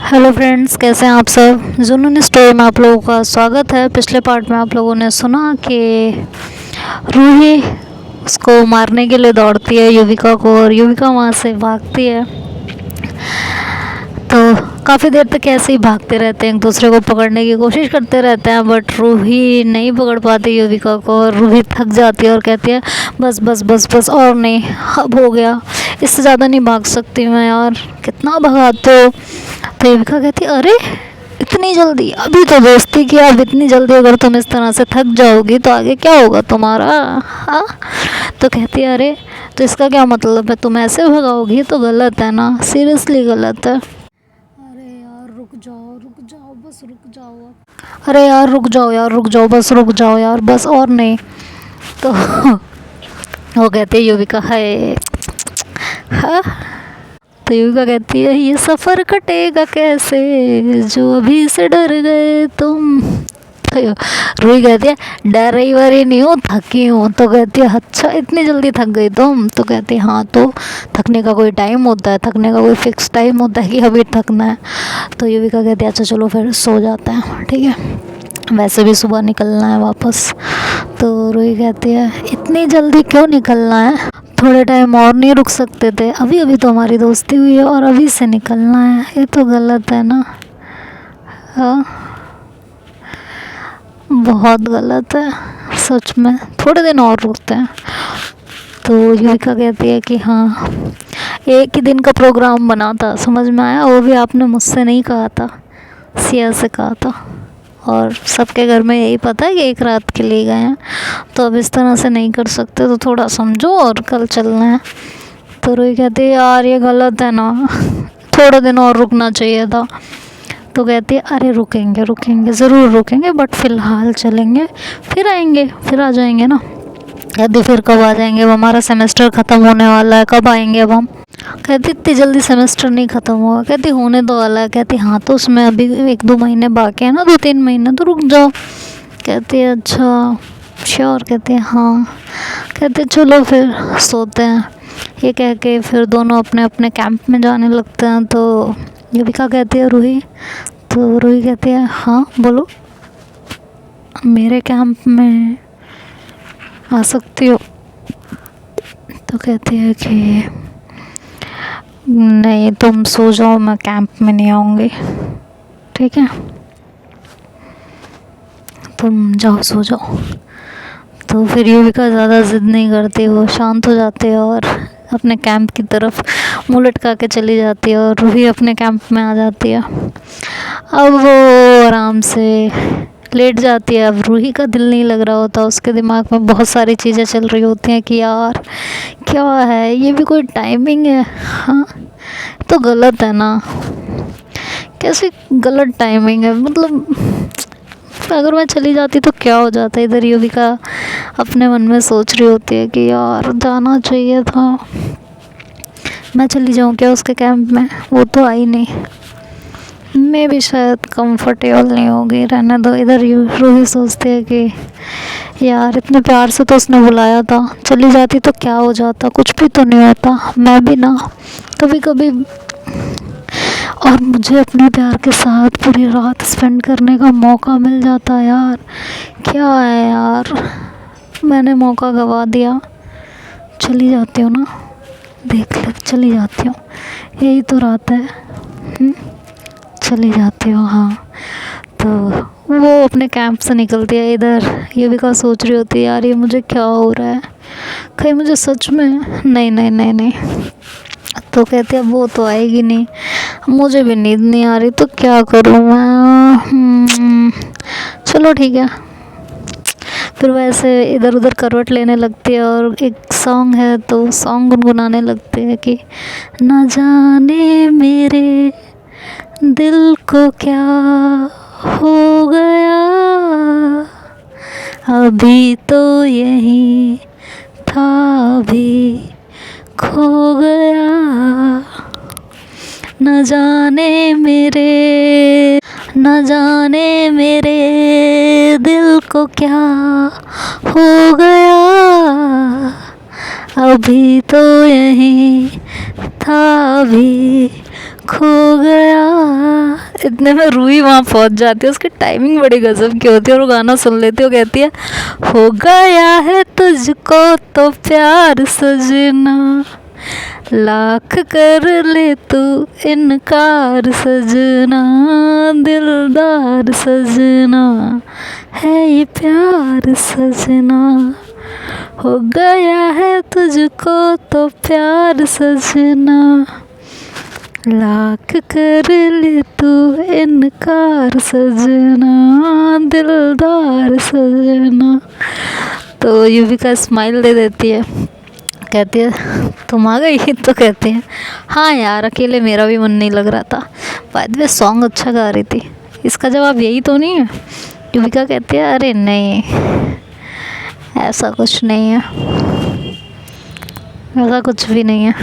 Hello friends, कैसे हैं आप सब। जुनून स्टोरी में आप लोगों का स्वागत है। पिछले पार्ट में आप लोगों ने सुना कि रूही उसको मारने के लिए दौड़ती है युविका को, और युविका वहाँ से भागती है। तो काफ़ी देर तक ऐसे ही भागते रहते हैं, एक दूसरे को पकड़ने की कोशिश करते रहते हैं, बट रूही नहीं पकड़ पाती युविका को। और रूही थक जाती है और कहती है बस बस बस बस, और नहीं, अब हो गया, इससे ज़्यादा नहीं भाग सकती मैं यार, कितना भगाते हो। तो युविका कहती अरे इतनी जल्दी, अभी तो दोस्ती की, अब इतनी जल्दी अगर तुम इस तरह से थक जाओगी तो आगे क्या होगा तुम्हारा। हाँ, तो कहती है अरे तो इसका क्या मतलब है, तुम ऐसे भगाओगी तो गलत है ना, सीरियसली गलत है। अरे यार रुक जाओ बस रुक जाओ, अरे यार रुक जाओ यार, रुक जाओ बस, रुक जाओ यार बस, और नहीं। तो वो कहती है युविका है हाँ। तो युविका कहती है ये सफ़र कटेगा कैसे जो अभी से डर गए तुम। तो रूही कहती है डर रही वरी नहीं हूँ, थकी हूँ। तो कहती है अच्छा इतनी जल्दी थक गई तुम। तो कहती है हाँ, तो थकने का कोई टाइम होता है, थकने का कोई फिक्स टाइम होता है कि अभी थकना है। तो युविका कहती है अच्छा चलो फिर सो जाते हैं, ठीक है, वैसे भी सुबह निकलना है वापस। तो रूही कहती है इतनी जल्दी क्यों निकलना है, थोड़े टाइम और नहीं रुक सकते थे, अभी अभी तो हमारी दोस्ती हुई है और अभी से निकलना है, ये तो गलत है ना। हाँ, बहुत गलत है सच में, थोड़े दिन और रुकते हैं। तो युविका कहती है कि हाँ, एक ही दिन का प्रोग्राम बना था, समझ में आया, वो भी आपने मुझसे नहीं कहा था, सिया से कहा था, और सबके घर में यही पता है कि एक रात के लिए गए हैं, तो अब इस तरह से नहीं कर सकते, तो थोड़ा समझो और कल चलना है। तो रूही कहती है यार ये गलत है ना, थोड़ा दिन और रुकना चाहिए था। तो कहती है अरे रुकेंगे रुकेंगे, ज़रूर रुकेंगे, बट फ़िलहाल चलेंगे, फिर आएंगे, फिर आ जाएंगे ना। कहती फिर कब आ जाएंगे, अब हमारा सेमेस्टर ख़त्म होने वाला है, कब आएंगे अब हम। कहती इतनी जल्दी सेमेस्टर नहीं ख़त्म हुआ। कहती होने दो वाला है। कहती हाँ तो उसमें अभी 1-2 महीने बाकी है ना, 2-3 महीने, तो रुक जाओ। कहती है अच्छा श्योर। कहती है हाँ। कहते चलो फिर सोते हैं। ये कह के फिर दोनों अपने अपने कैंप में जाने लगते हैं। तो युविका कहती है रूही, तो रूही कहती है हाँ बोलो, मेरे कैंप में आ सकती हो। तो कहती है कि नहीं तुम सो जाओ, मैं कैंप में नहीं आऊँगी, ठीक है, तुम जाओ सो जाओ। तो फिर युविका ज़्यादा ज़िद नहीं करती, वो शांत हो जाती है और अपने कैंप की तरफ मुँह लटका के चली जाती है, और रूही अपने कैंप में आ जाती है। अब वो आराम से लेट जाती है। अब रूही का दिल नहीं लग रहा होता, उसके दिमाग में बहुत सारी चीज़ें चल रही होती हैं कि यार क्या है, ये भी कोई टाइमिंग है, हाँ तो गलत है ना, कैसी गलत टाइमिंग है, मतलब अगर मैं चली जाती तो क्या हो जाता। इधर युविका अपने मन में सोच रही होती है कि यार जाना चाहिए था, मैं चली जाऊँ क्या उसके कैंप में, वो तो आई नहीं, मैं भी शायद कंफर्टेबल नहीं होगी, रहने दो। इधर रूही सोचती है कि यार इतने प्यार से तो उसने बुलाया था, चली जाती तो क्या हो जाता, कुछ भी तो नहीं होता, मैं भी ना कभी कभी, और मुझे अपने प्यार के साथ पूरी रात स्पेंड करने का मौका मिल जाता यार, क्या है यार, मैंने मौका गवा दिया। चली जाती हूँ ना, देख ले चली जाती हूँ, यही तो रात है, चली जाती हूँ। हाँ, तो वो अपने कैंप से निकलती है। इधर युविका सोच रही होती है यार ये मुझे क्या हो रहा है, कहीं मुझे सच में नहीं नहीं नहीं नहीं। तो कहती है वो तो आएगी नहीं, मुझे भी नींद नहीं आ रही, तो क्या करूँ मैं, चलो ठीक है। फिर वैसे इधर उधर करवट लेने लगती है, और एक सॉन्ग है तो सॉन्ग गुनगुनाने लगते हैं कि ना जाने मेरे दिल को क्या हो गया, अभी तो यही था अभी खो गया, न जाने मेरे दिल को क्या हो गया, अभी तो यही था अभी खो गया। इतने में रूही वहाँ पहुँच जाती है, उसकी टाइमिंग बड़ी गजब की होती है और वो गाना सुन लेती है। वो कहती है, हो गया है तुझको तो प्यार सजना, लाख कर ले तू इनकार सजना, दिलदार सजना है ये प्यार सजना, हो गया है तुझको तो प्यार सजना, लाख कर ले तू इनकार सजना, दिलदार सजना। तो युविका स्माइल दे देती है, कहती है तुम आ गई? तो कहते हैं हाँ यार, अकेले मेरा भी मन नहीं लग रहा था। बाय द वे सॉन्ग अच्छा गा रही थी। इसका जवाब यही तो नहीं है? युविका कहती है अरे नहीं, ऐसा कुछ नहीं है, ऐसा कुछ भी नहीं है।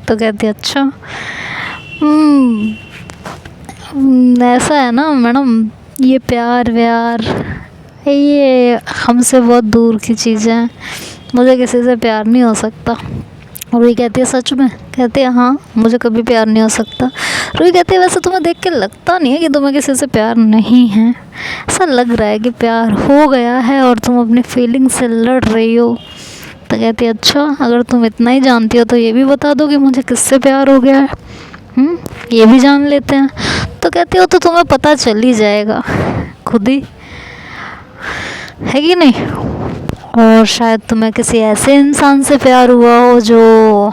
तो कहती है अच्छा ऐसा है ना मैडम, ये प्यार व्यार ये हमसे बहुत दूर की चीज़ें हैं, मुझे किसी से प्यार नहीं हो सकता। रूही कहती है सच में? कहती है हाँ, मुझे कभी प्यार नहीं हो सकता। रूही कहती है वैसे तुम्हें देख के लगता नहीं है कि तुम्हें किसी से प्यार नहीं है, ऐसा लग रहा है कि प्यार हो गया है और तुम अपनी फीलिंग से लड़ रही हो। तो कहती है अच्छा, अगर तुम इतना ही जानती हो तो ये भी बता दो कि मुझे किससे प्यार हो गया है, ये भी जान लेते हैं। तो कहती हो तो तुम्हें पता चल ही जाएगा खुद ही, है कि नहीं? और शायद तुम्हें किसी ऐसे इंसान से प्यार हुआ हो जो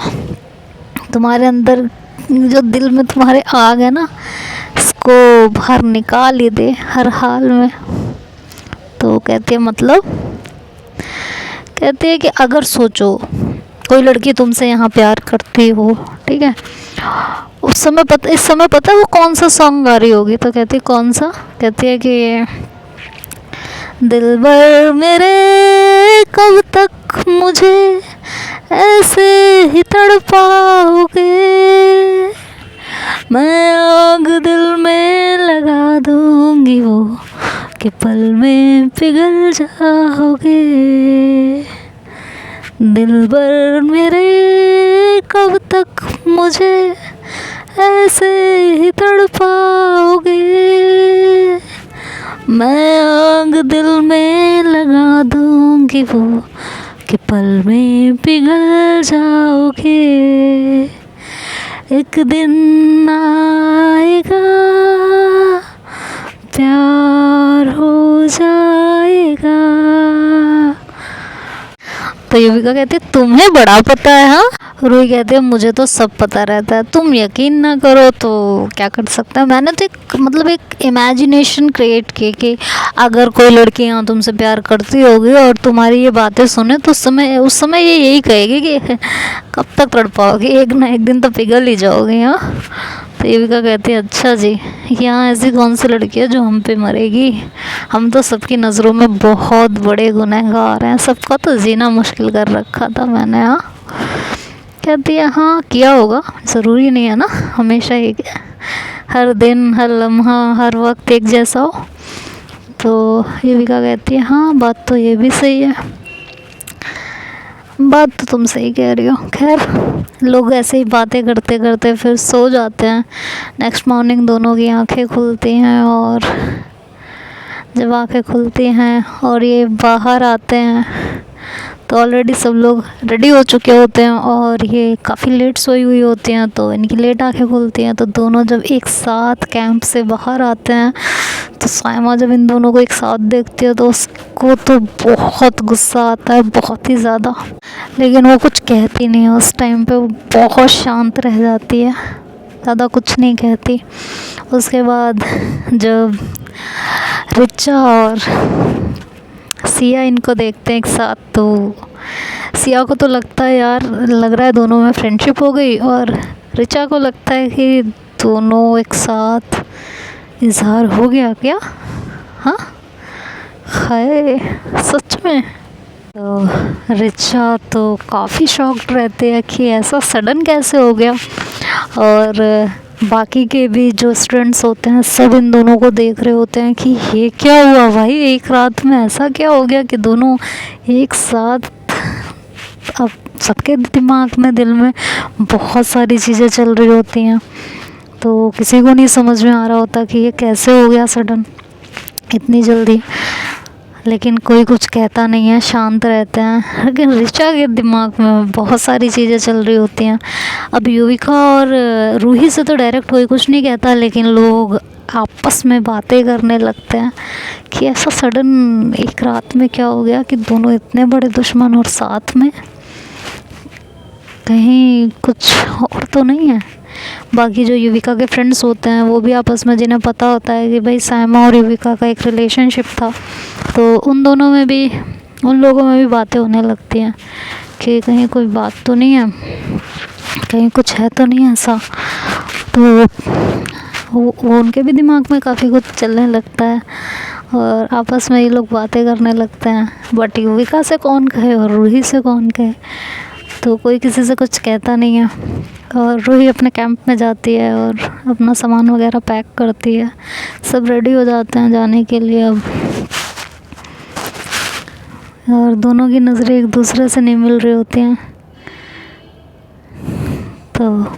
तुम्हारे अंदर, जो दिल में तुम्हारे आग है ना, इसको बाहर निकाल ही दे हर हाल में। तो कहती है मतलब? कहती है कि अगर सोचो कोई लड़की तुमसे यहाँ प्यार करती हो, ठीक है, उस समय पता, इस समय पता है वो कौन सा सॉन्ग गा रही होगी? तो कहती है कौन सा? कहती है कि दिलबर मेरे कब तक मुझे ऐसे ही तड़पाओगे, मैं आग दिल में लगा दूंगी वो कि पल में पिघल जाओगे, दिलबर मेरे कब तक मुझे ऐसे ही तड़पाओगे, मैं आग दिल में लगा दूंगी वो कि पल में पिघल जाओगे, एक दिन आएगा प्यार हो जाएगा। तो युविका कहती है तुम्हें बड़ा पता है? हाँ। रूही कहती है मुझे तो सब पता रहता है, तुम यकीन ना करो तो क्या कर सकते हैं। मैंने तो एक मतलब एक इमेजिनेशन क्रिएट की कि अगर कोई लड़की यहाँ तुमसे प्यार करती होगी और तुम्हारी ये बातें सुने तो उस समय ये यही कहेगी कि कब तक तड़पाओगी, एक ना एक दिन तो पिघल ही जाओगे। हाँ। तो युविका कहती है अच्छा जी, यहाँ ऐसी कौन सी लड़की है जो हम पे मरेगी, हम तो सबकी नज़रों में बहुत बड़े गुनहगार हैं, सबका तो जीना मुश्किल कर रखा था मैंने। हाँ। कहती है हाँ किया होगा, ज़रूरी नहीं है ना हमेशा एक हर दिन हर लम्हा हर वक्त एक जैसा हो। तो युविका कहती है हाँ बात तो ये भी सही है, बात तो तुम सही कह रही हो। खैर लोग ऐसे ही बातें करते करते फिर सो जाते हैं। नेक्स्ट मॉर्निंग दोनों की आंखें खुलती हैं और जब आंखें खुलती हैं और ये बाहर आते हैं तो ऑलरेडी सब लोग रेडी हो चुके होते हैं और ये काफ़ी लेट सोई हुई होती हैं, तो इनकी लेट आंखें खुलती हैं। तो दोनों जब एक साथ कैंप से बाहर आते हैं तो साइमा जब इन दोनों को एक साथ देखती है तो उसको तो बहुत गुस्सा आता है, बहुत ही ज़्यादा, लेकिन वो कुछ कहती नहीं है उस टाइम पे, वो बहुत शांत रह जाती है, ज़्यादा कुछ नहीं कहती। उसके बाद जब रिचा और सिया इनको देखते हैं एक साथ तो सिया को तो लगता है यार, लग रहा है दोनों में फ्रेंडशिप हो गई, और रिचा को लगता है कि दोनों एक साथ इजहार हो गया क्या। हाँ हाय सच में। तो रिचा तो काफ़ी शॉक्ड रहते हैं कि ऐसा सडन कैसे हो गया, और बाकी के भी जो स्टूडेंट्स होते हैं सब इन दोनों को देख रहे होते हैं कि ये क्या हुआ भाई, एक रात में ऐसा क्या हो गया कि दोनों एक साथ। अब सबके दिमाग में दिल में बहुत सारी चीज़ें चल रही होती हैं। तो किसी को नहीं समझ में आ रहा होता कि ये कैसे हो गया सडन इतनी जल्दी। लेकिन कोई कुछ कहता नहीं है, शांत रहते हैं। लेकिन ऋचा के दिमाग में बहुत सारी चीज़ें चल रही होती हैं। अब युविका और रूही से तो डायरेक्ट कोई कुछ नहीं कहता, लेकिन लोग आपस में बातें करने लगते हैं कि ऐसा सडन एक रात में क्या हो गया कि दोनों इतने बड़े दुश्मन और साथ में, कहीं कुछ और तो नहीं है। बाकी जो युविका के फ्रेंड्स होते हैं वो भी आपस में, जिन्हें पता होता है कि भाई सायमा और युविका का एक रिलेशनशिप था, तो उन दोनों में भी, उन लोगों में भी बातें होने लगती हैं कि कहीं कोई बात तो नहीं है, कहीं कुछ है तो नहीं ऐसा। तो वो उनके भी दिमाग में काफ़ी कुछ चलने लगता है और आपस में ये लोग बातें करने लगते हैं। बट युविका से कौन कहे और रूही से कौन कहे, तो कोई किसी से कुछ कहता नहीं है। और रूही अपने कैंप में जाती है और अपना सामान वगैरह पैक करती है। सब रेडी हो जाते हैं जाने के लिए अब, और दोनों की नज़रें एक दूसरे से नहीं मिल रही होती हैं। तो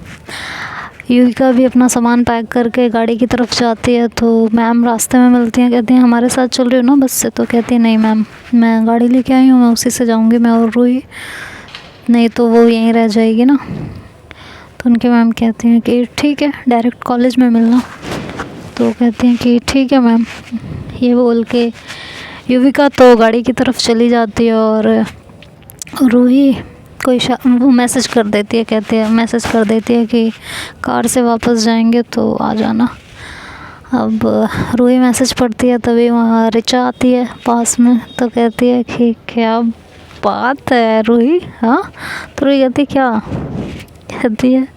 युविका भी अपना सामान पैक करके गाड़ी की तरफ जाती है, तो मैम रास्ते में मिलती हैं, कहती हैं हमारे साथ चल रही हो ना बस से। तो कहती है नहीं मैम, मैं गाड़ी लेके आई हूँ, मैं उसी से जाऊँगी, मैं और रूही, नहीं तो वो यहीं रह जाएगी ना। तो उनके मैम कहती हैं कि ठीक है, डायरेक्ट कॉलेज में मिलना। तो कहती हैं कि ठीक है मैम। ये बोल के युविका तो गाड़ी की तरफ चली जाती है और रूही वो मैसेज कर देती है, कहती है मैसेज कर देती है कि कार से वापस जाएंगे तो आ जाना। अब रूही मैसेज पढ़ती है, तभी वहाँ ऋचा आती है पास में। तो कहती है कि क्या बात है रूही, हाँ। तो रूही कहती क्या, कहती है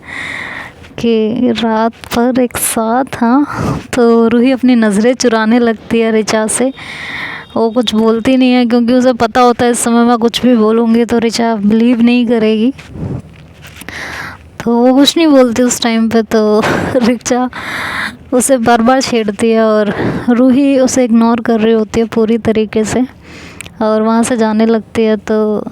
कि रात पर एक साथ, हाँ। तो रूही अपनी नज़रें चुराने लगती है ऋचा से। वो कुछ बोलती नहीं है क्योंकि उसे पता होता है इस समय मैं कुछ भी बोलूँगी तो ऋचा बिलीव नहीं करेगी, तो वो कुछ नहीं बोलती उस टाइम पे। तो ऋचा उसे बार बार छेड़ती है और रूही उसे इग्नोर कर रही होती है पूरी तरीके से और वहाँ से जाने लगती है। तो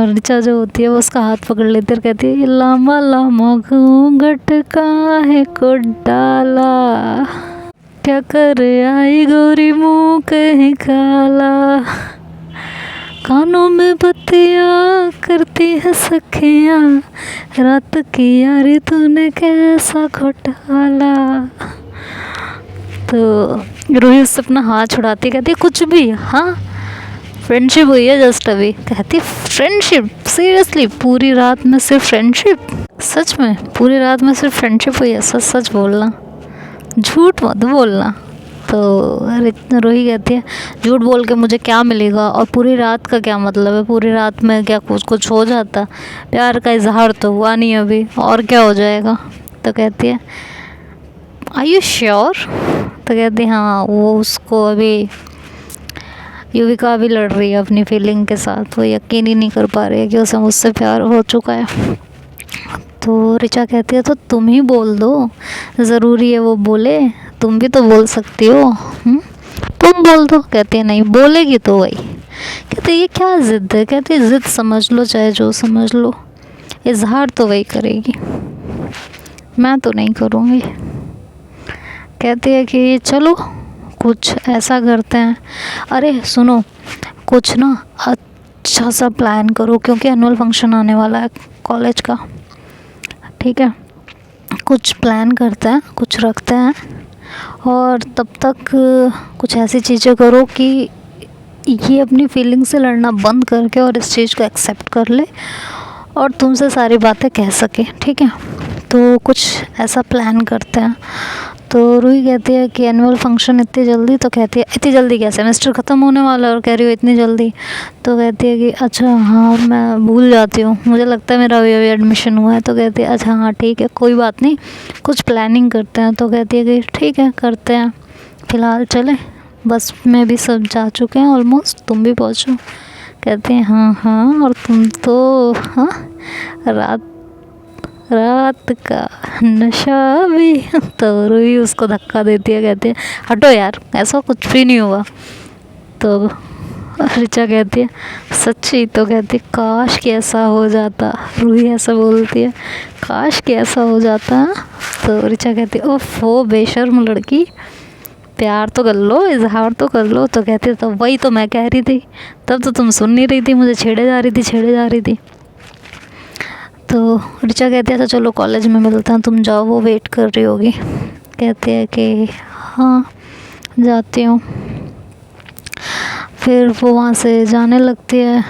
ऋचा जो होती है वो उसका हाथ पकड़ लेती है और कहती है लामा लामा घूंघट काहे को डाला, क्या कर आई गोरी मुँह कहीं काला, कानों में बत्तियाँ करती है सखियाँ, रात की यारी तूने कैसा घोटाला। तो रूही उससे अपना हाथ छुड़ाती, कहती कुछ भी, हाँ फ्रेंडशिप हुई है जस्ट अभी। कहती फ्रेंडशिप, सीरियसली पूरी रात में सिर्फ फ्रेंडशिप, सच में पूरी रात में सिर्फ फ्रेंडशिप हुई है, सच सच बोलना, झूठ मत बोलना। तो रूही कहती है झूठ बोल के मुझे क्या मिलेगा और पूरी रात का क्या मतलब है, पूरी रात में क्या कुछ हो जाता, प्यार का इजहार तो हुआ नहीं अभी, और क्या हो जाएगा। तो कहती है आर यू श्योर। तो कहती है हाँ, वो उसको अभी युविका भी लड़ रही है अपनी फीलिंग के साथ, वो यकीन ही नहीं कर पा रही है कि उसे मुझसे प्यार हो चुका है। तो ऋचा कहती है तो तुम ही बोल दो, ज़रूरी है वो बोले, तुम भी तो बोल सकती हो, तुम बोल दो। कहती है नहीं बोलेगी तो वही। कहते ये क्या ज़िद है, कहती है ज़िद समझ लो चाहे जो समझ लो, इजहार तो वही करेगी, मैं तो नहीं करूँगी। कहती है कि चलो कुछ ऐसा करते हैं, अरे सुनो कुछ ना अच्छा सा प्लान करो क्योंकि एनुअल फंक्शन आने वाला है कॉलेज का, ठीक है, कुछ प्लान करते हैं, कुछ रखते हैं और तब तक कुछ ऐसी चीज़ें करो कि ये अपनी फीलिंग से लड़ना बंद करके और इस चीज़ को एक्सेप्ट कर ले और तुमसे सारी बातें कह सके, ठीक है। तो कुछ ऐसा प्लान करते हैं। तो रूही कहती है कि एनुअल फंक्शन इतनी जल्दी, तो कहती है इतनी जल्दी क्या, सेमेस्टर ख़त्म होने वाला है और कह रही हो इतनी जल्दी। तो कहती है कि अच्छा हाँ मैं भूल जाती हूँ, मुझे लगता है मेरा अभी अभी एडमिशन हुआ है। तो कहती है अच्छा हाँ ठीक है कोई बात नहीं, कुछ प्लानिंग करते हैं। तो कहती है कि ठीक है करते हैं, फ़िलहाल चलें, बस में भी सब जा चुके हैं ऑलमोस्ट, तुम भी पहुँचो। कहते हैं हाँ हाँ, और तुम तो हाँ रात का नशा भी। तो रूही उसको धक्का देती है, कहती है हटो यार, ऐसा कुछ भी नहीं हुआ। तो ऋचा कहती है सच्ची? तो कहती है काश कि ऐसा हो जाता। रूही ऐसा बोलती है काश कि ऐसा हो जाता। तो ऋचा कहती है ओफो बेशर्म लड़की, प्यार तो कर लो, इजहार तो कर लो। तो कहती है तो वही तो मैं कह रही थी, तब तो तुम सुन नहीं रही थी, मुझे छेड़े जा रही थी। तो ऋचा कहती है अच्छा चलो कॉलेज में मिलते हैं, तुम जाओ, वो वेट कर रही होगी। कहती है कि हाँ जाती हूँ। फिर वो वहाँ से जाने लगती है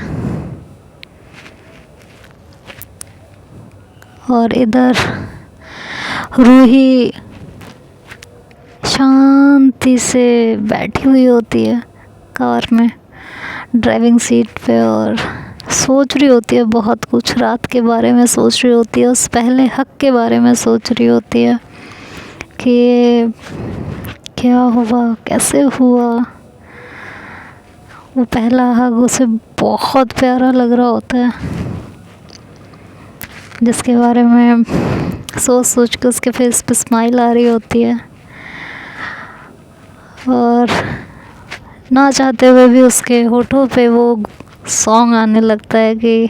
और इधर रूही शांति से बैठी हुई होती है कार में ड्राइविंग सीट पे और सोच रही होती है बहुत कुछ, रात के बारे में सोच रही होती है, उस पहले हक के बारे में सोच रही होती है कि क्या हुआ, कैसे हुआ। वो पहला हक उसे बहुत प्यारा लग रहा होता है, जिसके बारे में सोच सोच के उसके फेस पे स्माइल आ रही होती है और ना चाहते हुए भी उसके होठों पे वो सॉन्ग आने लगता है कि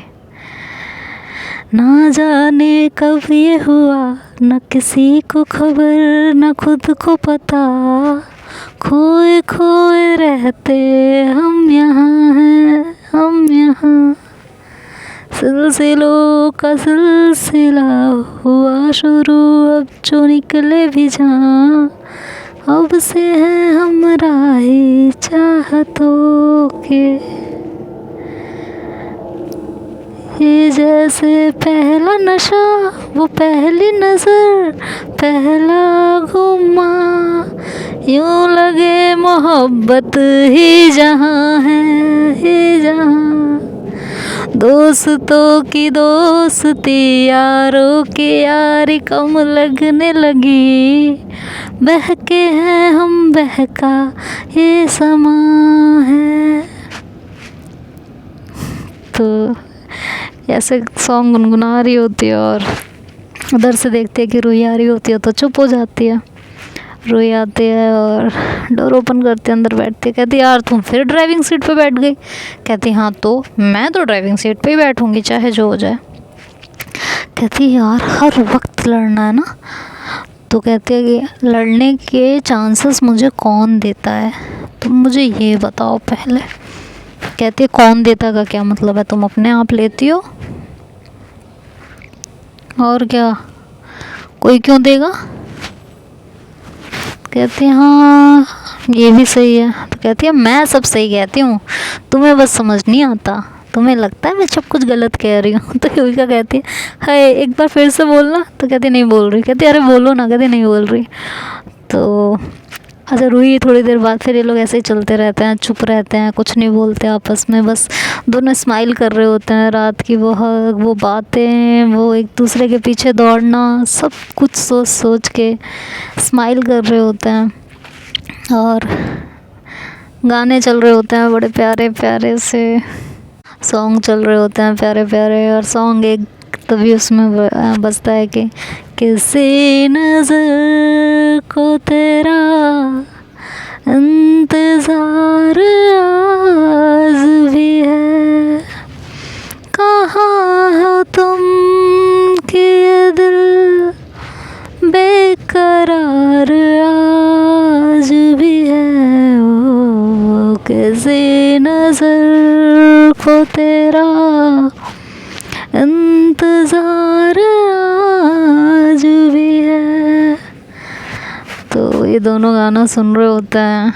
ना जाने कब ये हुआ, न किसी को खबर न खुद को पता, खोए खोए रहते हम यहाँ हैं, हम यहाँ। सिलसिलों का सिलसिला हुआ शुरू, अब जो निकले भी जहाँ, अब से है हम राही चाहतों के। ये जैसे पहला नशा, वो पहली नज़र, पहला घुमा, यूँ लगे मोहब्बत ही जहाँ है, ही जहाँ। दोस्तों की दोस्ती, यारों की यारी कम लगने लगी, बहके हैं हम बहका ये समा है। तो ऐसे सॉन्ग गुनगुना रही होती है और उधर से देखती है कि रूही आ रही होती है तो चुप हो जाती है। रूही आती है और डोर ओपन करती है, अंदर बैठती है। कहती है यार तुम फिर ड्राइविंग सीट पे बैठ गई। कहती हाँ तो मैं तो ड्राइविंग सीट पे ही बैठूंगी चाहे जो हो जाए। कहती है यार हर वक्त लड़ना है ना। तो कहती है कि लड़ने के चांसेस मुझे कौन देता है, तुम मुझे ये बताओ पहले। कहती है कौन देता का क्या मतलब है, तुम अपने आप लेती हो और क्या, कोई क्यों देगा। कहती है हाँ ये भी सही है। तो कहती है मैं सब सही कहती हूँ, तुम्हें बस समझ नहीं आता, तुम्हें लगता है मैं सब कुछ गलत कह रही हूँ। तो युविका कहती है हाय एक बार फिर से बोलना। तो कहती नहीं बोल रही। कहती अरे बोलो ना। कहती नहीं बोल रही। तो अच्छा रूही थोड़ी देर बाद फिर ये लोग ऐसे ही चलते रहते हैं, चुप रहते हैं, कुछ नहीं बोलते आपस में, बस दोनों स्माइल कर रहे होते हैं। रात की वो बातें, वो एक दूसरे के पीछे दौड़ना, सब कुछ सोच सोच के स्माइल कर रहे होते हैं और गाने चल रहे होते हैं, बड़े प्यारे प्यारे से सॉन्ग चल रहे होते हैं, प्यारे प्यारे। और सॉन्ग एक तभी उसमें बजता है कि किसी नज़र को तेरा इंतज़ार आज भी है, कहाँ हो तुम कि ये दिल बेकरार आज भी है। ओ किसी नज़र को तेरा इंतज़ार आज भी है। तो ये दोनों गाना सुन रहे होते हैं।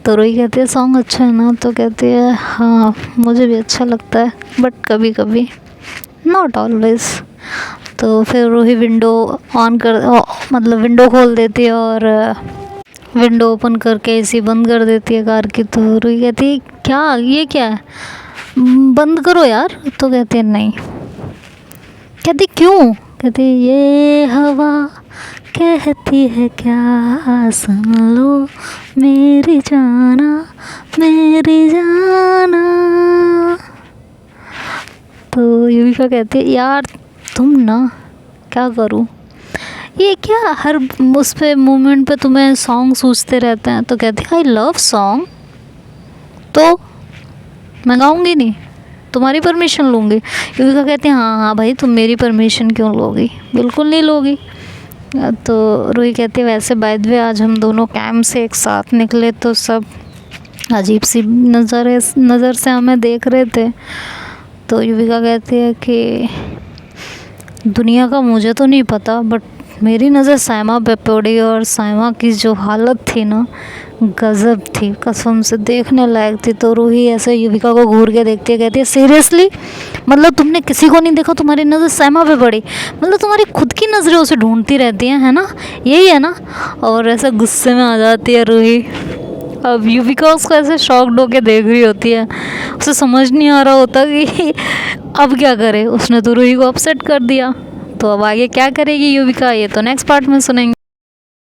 तो रूही कहती है सॉन्ग अच्छा है ना। तो कहती है हाँ मुझे भी अच्छा लगता है बट कभी कभी, नॉट ऑलवेज। तो फिर रूही विंडो मतलब विंडो खोल देती है और विंडो ओपन करके एसी बंद कर देती है कार की। तो रूही कहती है क्या ये क्या है, बंद करो यार। तो कहते हैं नहीं। कहती क्यों। कहती ये हवा कहती है क्या, सुन लो मेरी जाना, मेरी जाना। तो युविका कहती है यार तुम ना क्या करूँ, ये क्या हर उस पे मोमेंट पे तुम्हें सॉन्ग सूझते रहते हैं। तो कहती है आई लव सॉन्ग, तो मैं गाऊंगी नहीं, तुम्हारी परमिशन लूँगी। युविका कहती है हाँ हाँ भाई, तुम मेरी परमिशन क्यों लोगी, बिल्कुल नहीं लोगी। तो रूही कहती है वैसे बाय द वे आज हम दोनों कैंप से एक साथ निकले तो सब अजीब सी नज़र से हमें देख रहे थे। तो युविका कहती है कि दुनिया का मुझे तो नहीं पता, बट मेरी नज़र साइमा पे पड़ी और साइमा की जो हालत थी ना, गज़ब थी, कसम से देखने लायक थी। तो रूही ऐसे युविका को घूर के देखती है, कहती है सीरियसली, मतलब तुमने किसी को नहीं देखा, तुम्हारी नज़र साइमा पे पड़ी, मतलब तुम्हारी खुद की नज़रें उसे ढूंढती रहती हैं, है ना, यही है ना। और ऐसे गुस्से में आ जाती है रूही। अब युविका उसको ऐसे शॉक्ड होके देख रही होती है, उसे समझ नहीं आ रहा होता कि अब क्या करे, उसने तो रूही को अपसेट कर दिया। तो अब आगे क्या करेगी युविका, ये तो नेक्स्ट पार्ट में सुनेंगे।